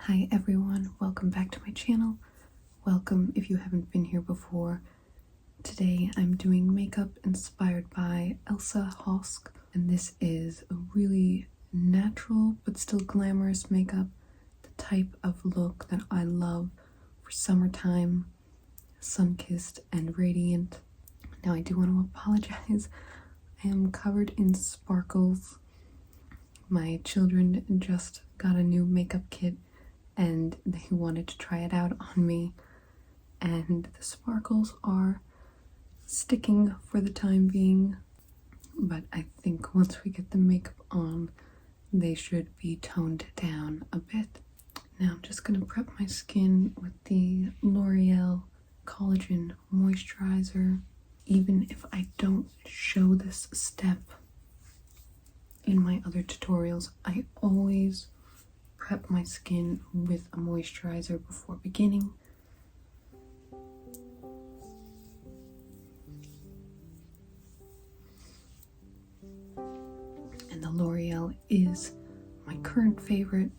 Hi everyone, welcome back to my channel. Welcome if you haven't been here before. Today I'm doing makeup inspired by Elsa Hosk, and this is a really natural but still glamorous makeup, the type of look that I love for summertime, sun-kissed and radiant. Now I do want to apologize, I am covered in sparkles. My children just got a new makeup kit and they wanted to try it out on me, and the sparkles are sticking for the time being, but I think once we get the makeup on they should be toned down a bit. Now I'm just going to prep my skin with the L'Oreal Collagen Moisturizer. Even if I don't show this step in my other tutorials, I always prep my skin with a moisturizer before beginning. And the L'Oreal is my current favorite.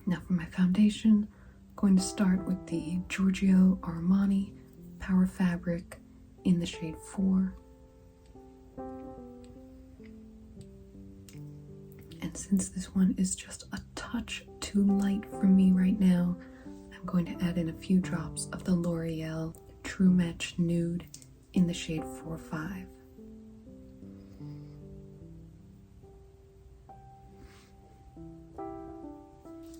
Now for my foundation, I'm going to start with the Giorgio Armani Power Fabric in the shade 4. And since this one is just a touch too light for me right now, I'm going to add in a few drops of the L'Oreal True Match Nude in the shade 4-5.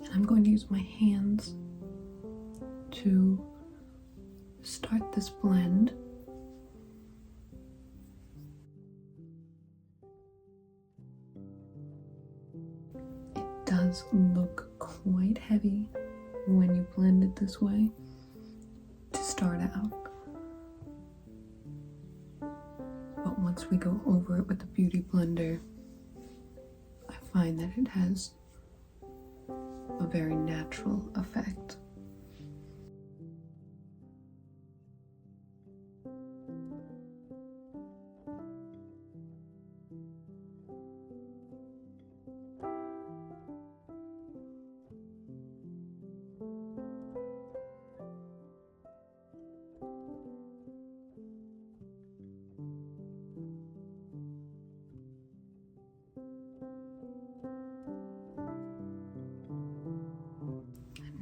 And I'm going to use my hands to start this blend. Does look quite heavy when you blend it this way to start out, but once we go over it with the beauty blender, I find that it has a very natural effect.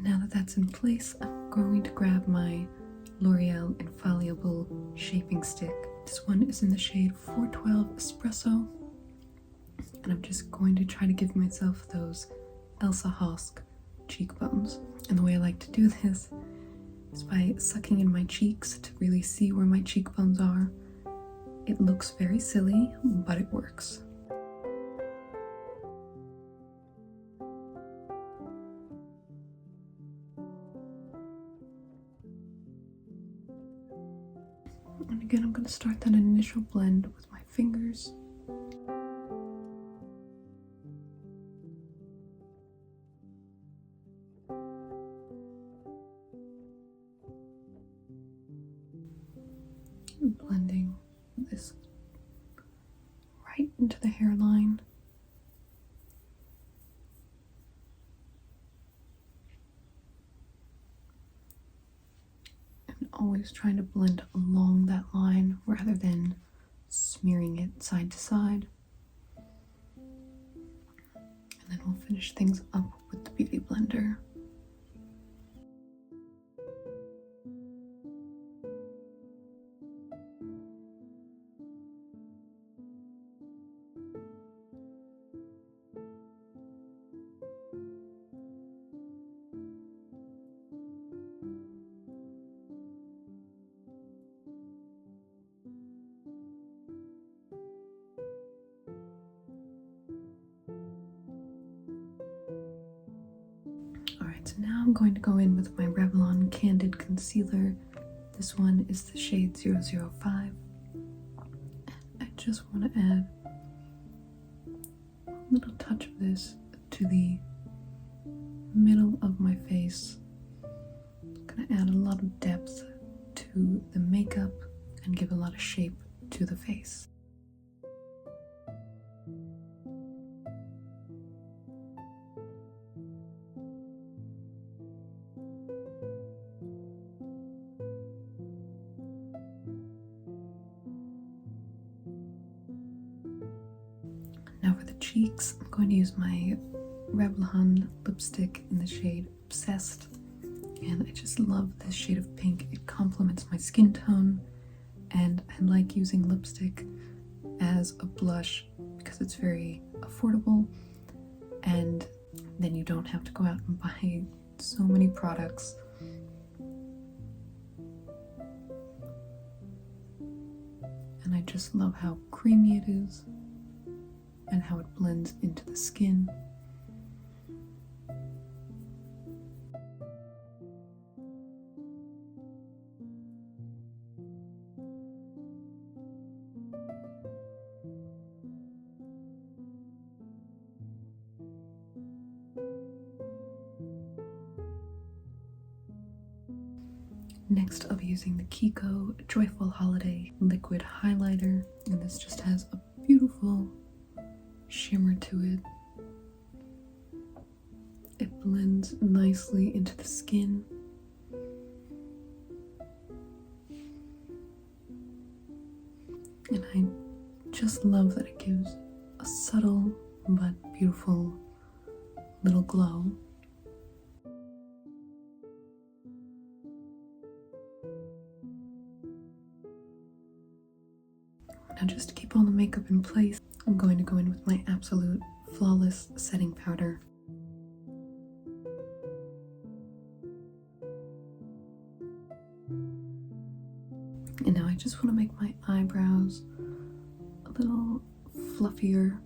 Now that that's in place, I'm going to grab my L'Oreal Infallible Shaping Stick. This one is in the shade 412 Espresso, and I'm just going to try to give myself those Elsa Hosk cheekbones. And the way I like to do this is by sucking in my cheeks to really see where my cheekbones are. It looks very silly, but it works. And again, I'm going to start that initial blend with my fingers. Blending this right into the hairline. Always trying to blend along that line rather than smearing it side to side. And then we'll finish things up with the beauty blender. So now I'm going to go in with my Revlon Candid Concealer. This one is the shade 005. I just want to add a little touch of this to the middle of my face. I'm going to add a lot of depth to the makeup and give a lot of shape to the face. Now for the cheeks, I'm going to use my Revlon lipstick in the shade Obsessed. And I just love this shade of pink. It complements my skin tone, and I like using lipstick as a blush because it's very affordable, and then you don't have to go out and buy so many products. And I just love how creamy it is and how it blends into the skin. Next, I'll be using the Kiko Joyful Holiday Liquid Highlighter, and this just has a beautiful shimmer to it. It blends nicely into the skin. And I just love that it gives a subtle but beautiful little glow. Now, just to keep all the makeup in place, I'm going to go in with my Absolute Flawless Setting Powder. And now I just want to make my eyebrows a little fluffier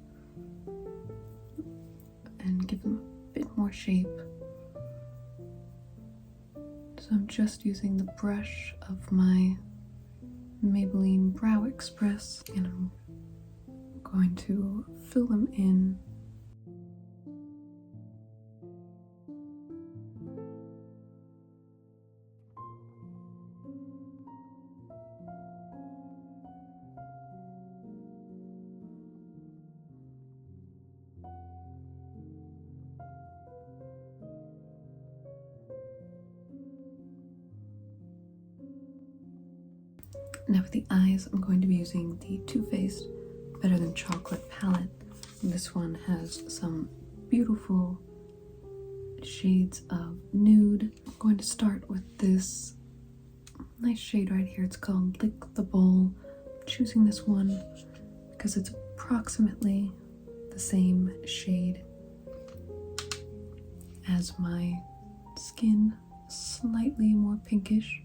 and give them a bit more shape. So I'm just using the brush of my Maybelline Brow Express, and I'm going to fill them in. Now for the eyes, I'm going to be using the Too Faced Better Than Chocolate palette. And this one has some beautiful shades of nude. I'm going to start with this nice shade right here. It's called Lick the Bowl. I'm choosing this one because it's approximately the same shade as my skin, slightly more pinkish.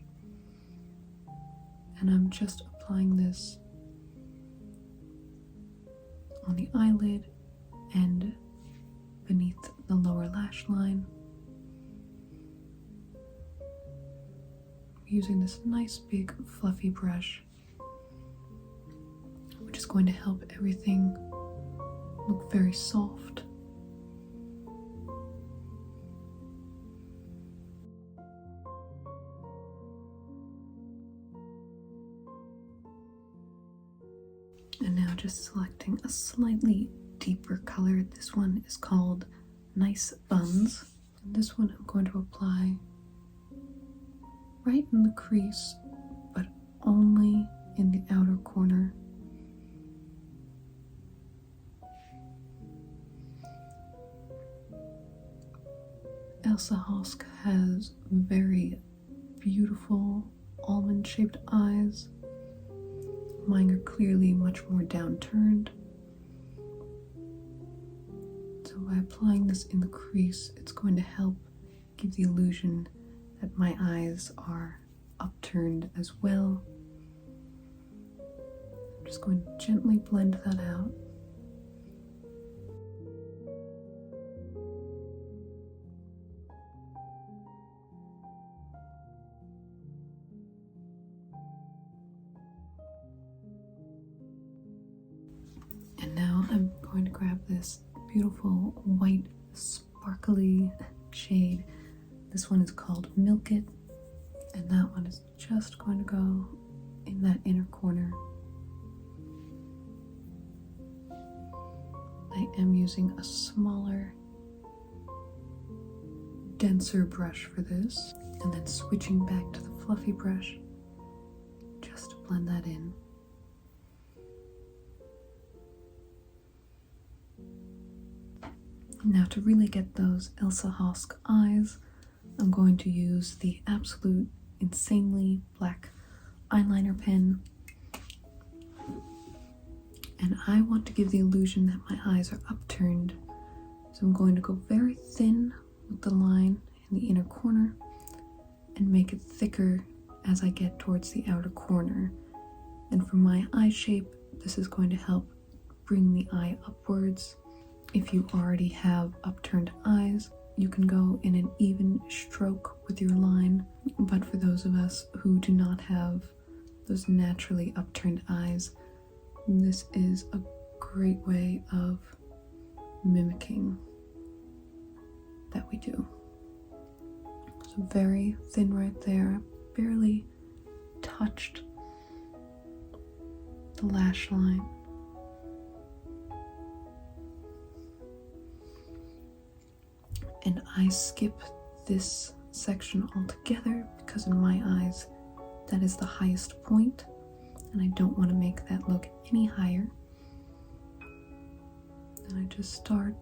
And I'm just applying this on the eyelid and beneath the lower lash line. I'm using this nice big fluffy brush, which is going to help everything look very soft. And now just selecting a slightly deeper color. This one is called Nice Buns. And this one I'm going to apply right in the crease, but only in the outer corner. Elsa Hosk has very beautiful almond-shaped eyes. Mine are clearly much more downturned. So by applying this in the crease, it's going to help give the illusion that my eyes are upturned as well. I'm just going to gently blend that out. And now I'm going to grab this beautiful white sparkly shade. This one is called Milk It, and that one is just going to go in that inner corner. I am using a smaller, denser brush for this, and then switching back to the fluffy brush just to blend that in. Now to really get those Elsa Hosk eyes, I'm going to use the absolute insanely black eyeliner pen. And I want to give the illusion that my eyes are upturned. So I'm going to go very thin with the line in the inner corner and make it thicker as I get towards the outer corner. And for my eye shape, this is going to help bring the eye upwards. If you already have upturned eyes, you can go in an even stroke with your line. But for those of us who do not have those naturally upturned eyes, this is a great way of mimicking that we do. So very thin right there, barely touched the lash line. And I skip this section altogether because in my eyes that is the highest point, and I don't want to make that look any higher. And I just start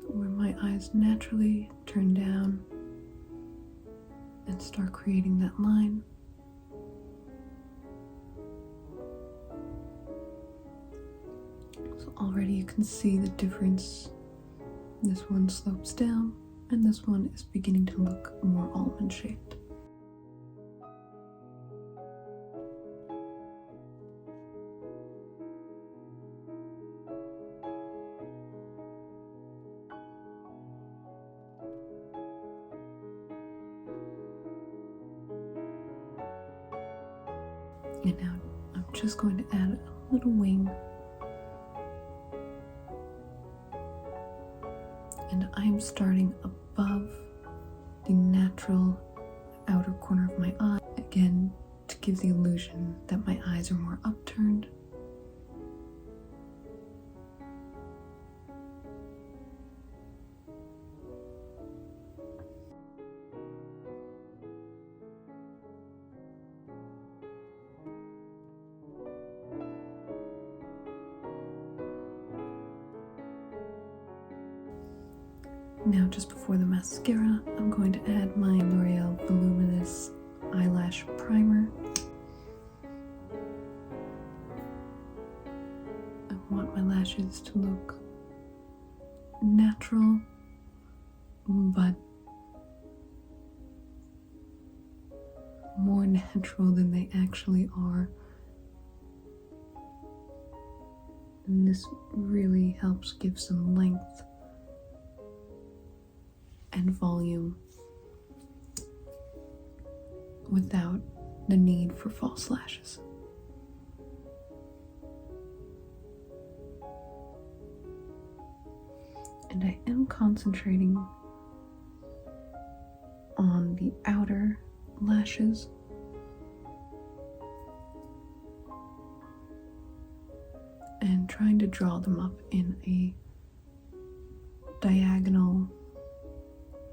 where my eyes naturally turn down and start creating that line. So already you can see the difference. This one slopes down and this one is beginning to look more almond shaped. And now I'm just going to add a little wing. And I'm starting above the natural outer corner of my eye, again to give the illusion that my eyes are more upturned. Now, just before the mascara, I'm going to add my L'Oreal Voluminous Eyelash Primer. I want my lashes to look natural, but more natural than they actually are. And this really helps give some length and volume without the need for false lashes. And I am concentrating on the outer lashes. And trying to draw them up in a diagonal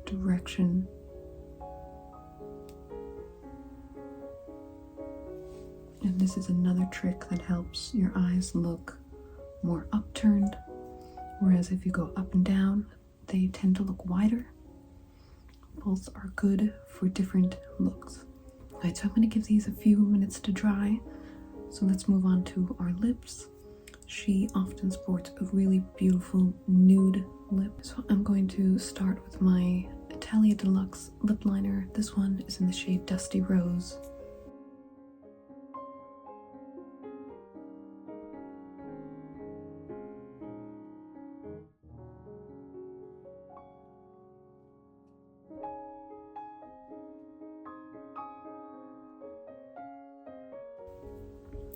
direction. And this is another trick that helps your eyes look more upturned, whereas if you go up and down, they tend to look wider. Both are good for different looks. Alright, so I'm going to give these a few minutes to dry. So let's move on to our lips. She often sports a really beautiful nude lip. So I'm going to start with my Italia Deluxe lip liner. This one is in the shade Dusty Rose.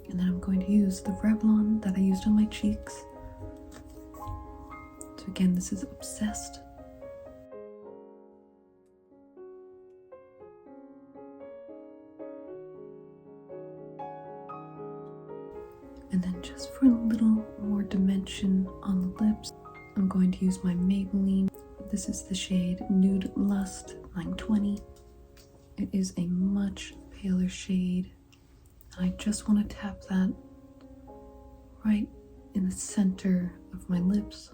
And then I'm going to use the Revlon that I used on my cheeks. So again, this is Obsessed. And then just for a little more dimension on the lips, I'm going to use my Maybelline. This is the shade Nude Lust 920. It is a much paler shade. I just want to tap that right in the center of my lips.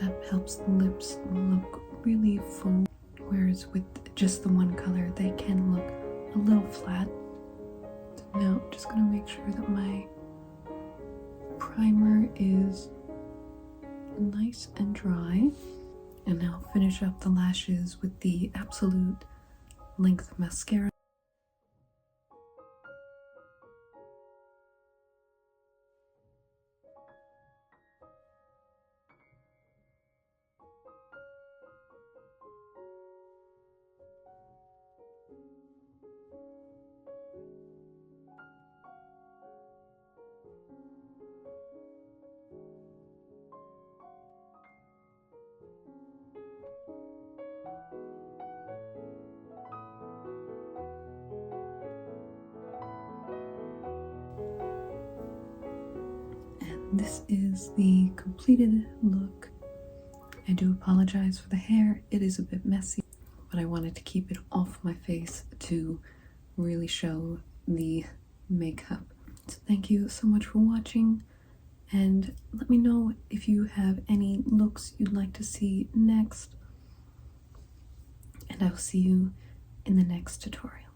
That helps the lips look really full, whereas with just the one color they can look a little flat. So now I'm just going to make sure that my primer is nice and dry, and now finish up the lashes with the Absolute Length mascara. This is the completed look. I do apologize for the hair, it is a bit messy, but I wanted to keep it off my face to really show the makeup. So thank you so much for watching, and let me know if you have any looks you'd like to see next, and I'll see you in the next tutorial.